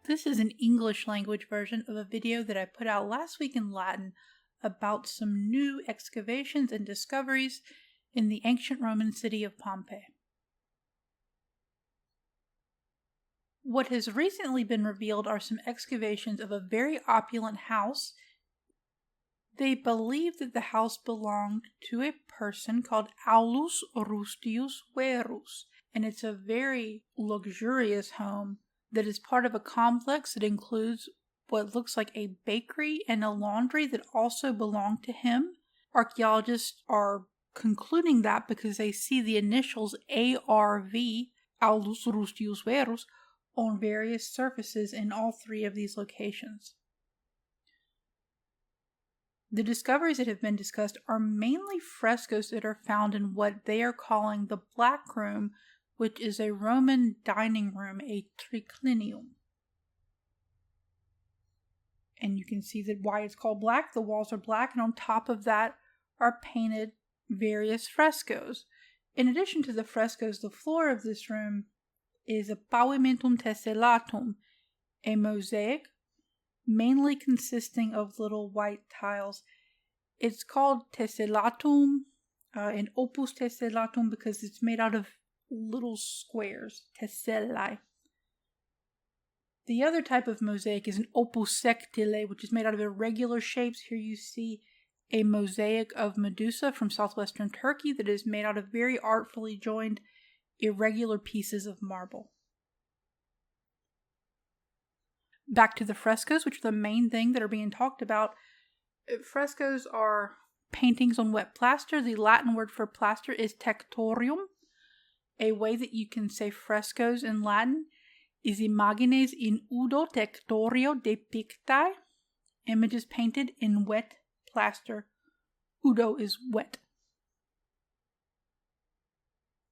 This is an English language version of a video that I put out last week in Latin about some new excavations and discoveries in the ancient Roman city of Pompeii. What has recently been revealed are some excavations of a very opulent house. They believe that the house belonged to a person called Aulus Rustius Verus, and it's a very luxurious home that is part of a complex that includes what looks like a bakery and a laundry that also belong to him. Archaeologists are concluding that because they see the initials ARV, Aulus Rustius Verus, on various surfaces in all three of these locations. The discoveries that have been discussed are mainly frescoes that are found in what they are calling the Black Room, which is a Roman dining room, a triclinium. And you can see that why it's called black. The walls are black, and on top of that are painted various frescoes. In addition to the frescoes, the floor of this room is a pavimentum tessellatum, a mosaic mainly consisting of little white tiles. It's called tessellatum and opus tessellatum because it's made out of little squares, tessellae. The other type of mosaic is an opus sectile, which is made out of irregular shapes. Here you see a mosaic of Medusa from southwestern Turkey that is made out of very artfully joined irregular pieces of marble. Back to the frescoes, which are the main thing that are being talked about. Frescoes are paintings on wet plaster. The Latin word for plaster is tectorium. A way that you can say frescoes in Latin is imagines in udo tectorio depictae. Images painted in wet plaster. Udo is wet.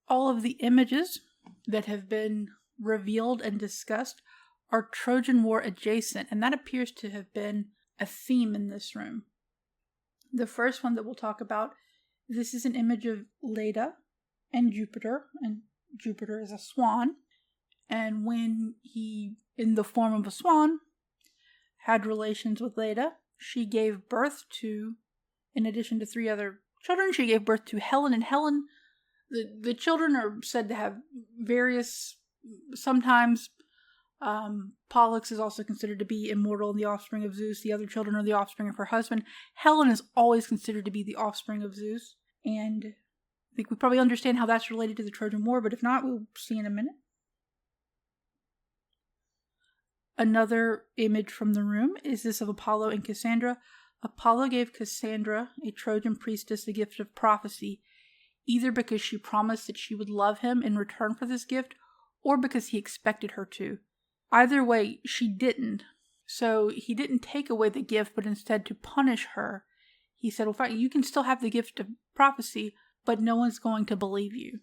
All of the images that have been revealed and discussed are Trojan War adjacent, and that appears to have been a theme in this room. The first one that we'll talk about, this is an image of Leda and Jupiter is a swan, and when he, in the form of a swan, had relations with Leda, she gave birth to, in addition to 3 other children, she gave birth to Helen and Helen. The children are said to have various, sometimes Pollux is also considered to be immortal and the offspring of Zeus. The other children are the offspring of her husband. Helen is always considered to be the offspring of Zeus, and I think we probably understand how that's related to the Trojan War, but if not, we'll see in a minute. Another image from the room is this of Apollo and Cassandra. Apollo gave Cassandra, a Trojan priestess, the gift of prophecy, either because she promised that she would love him in return for this gift, or because he expected her to. Either way, she didn't. So he didn't take away the gift, but instead to punish her, he said, well, fine, you can still have the gift of prophecy, but no one's going to believe you.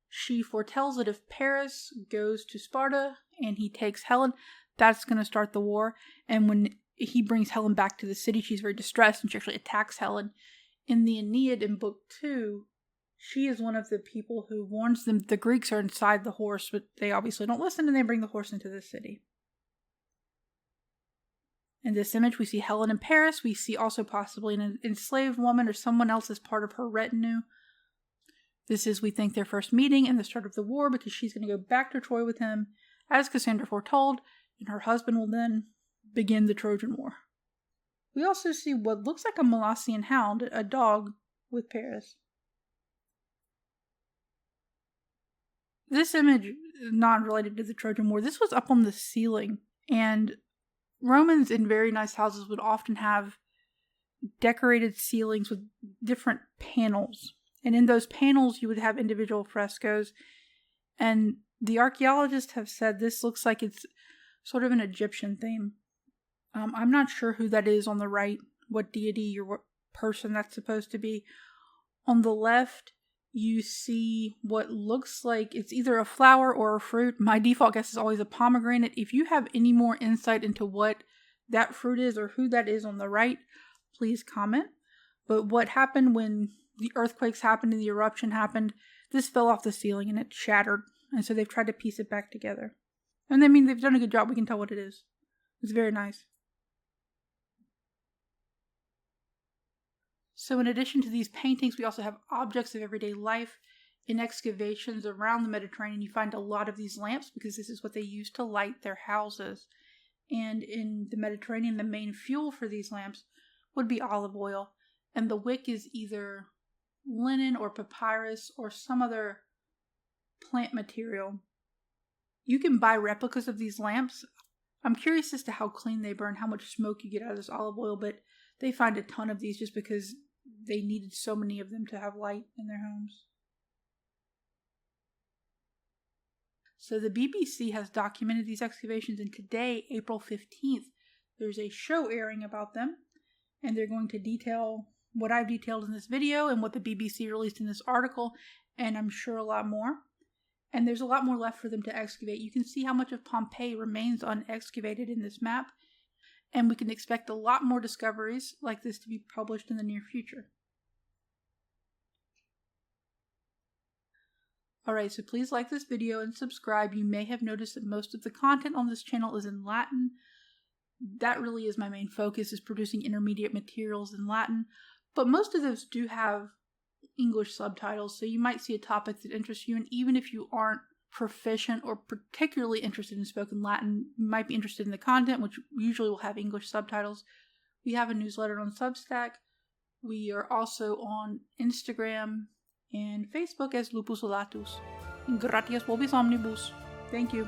She foretells that if Paris goes to Sparta and he takes Helen, that's going to start the war. And when he brings Helen back to the city, she's very distressed and she actually attacks Helen. In the Aeneid in Book 2, she is one of the people who warns them the Greeks are inside the horse, but they obviously don't listen and they bring the horse into the city. In this image, we see Helen and Paris. We see also possibly an enslaved woman or someone else as part of her retinue. This is, we think, their first meeting and the start of the war because she's going to go back to Troy with him, as Cassandra foretold, and her husband will then begin the Trojan War. We also see what looks like a Molossian hound, a dog, with Paris. This image is not related to the Trojan War. This was up on the ceiling, and Romans in very nice houses would often have decorated ceilings with different panels. And in those panels, you would have individual frescoes. And the archaeologists have said this looks like it's sort of an Egyptian theme. I'm not sure who that is on the right, what deity or what person that's supposed to be. On the left, you see what looks like it's either a flower or a fruit. My default guess is always a pomegranate. If you have any more insight into what that fruit is or who that is on the right, please comment. But what happened when the earthquakes happened and the eruption happened, this fell off the ceiling and it shattered. And so they've tried to piece it back together. And I mean, they've done a good job. We can tell what it is. It's very nice. So in addition to these paintings, we also have objects of everyday life. In excavations around the Mediterranean, you find a lot of these lamps because this is what they use to light their houses. And in the Mediterranean, the main fuel for these lamps would be olive oil. And the wick is either linen or papyrus or some other plant material. You can buy replicas of these lamps. I'm curious as to how clean they burn, how much smoke you get out of this olive oil, but they find a ton of these just because they needed so many of them to have light in their homes. So the BBC has documented these excavations, and today, April 15th, there's a show airing about them, and they're going to detail what I've detailed in this video and what the BBC released in this article, and I'm sure a lot more. And there's a lot more left for them to excavate. You can see how much of Pompeii remains unexcavated in this map, and we can expect a lot more discoveries like this to be published in the near future. Alright, so please like this video and subscribe. You may have noticed that most of the content on this channel is in Latin. That really is my main focus, is producing intermediate materials in Latin, but most of those do have English subtitles, so you might see a topic that interests you, and even if you aren't proficient or particularly interested in spoken Latin, you might be interested in the content, which usually will have English subtitles. We have a newsletter on Substack. We are also on Instagram and Facebook as Lupus Olatus. Gratias vobis omnibus. Thank you.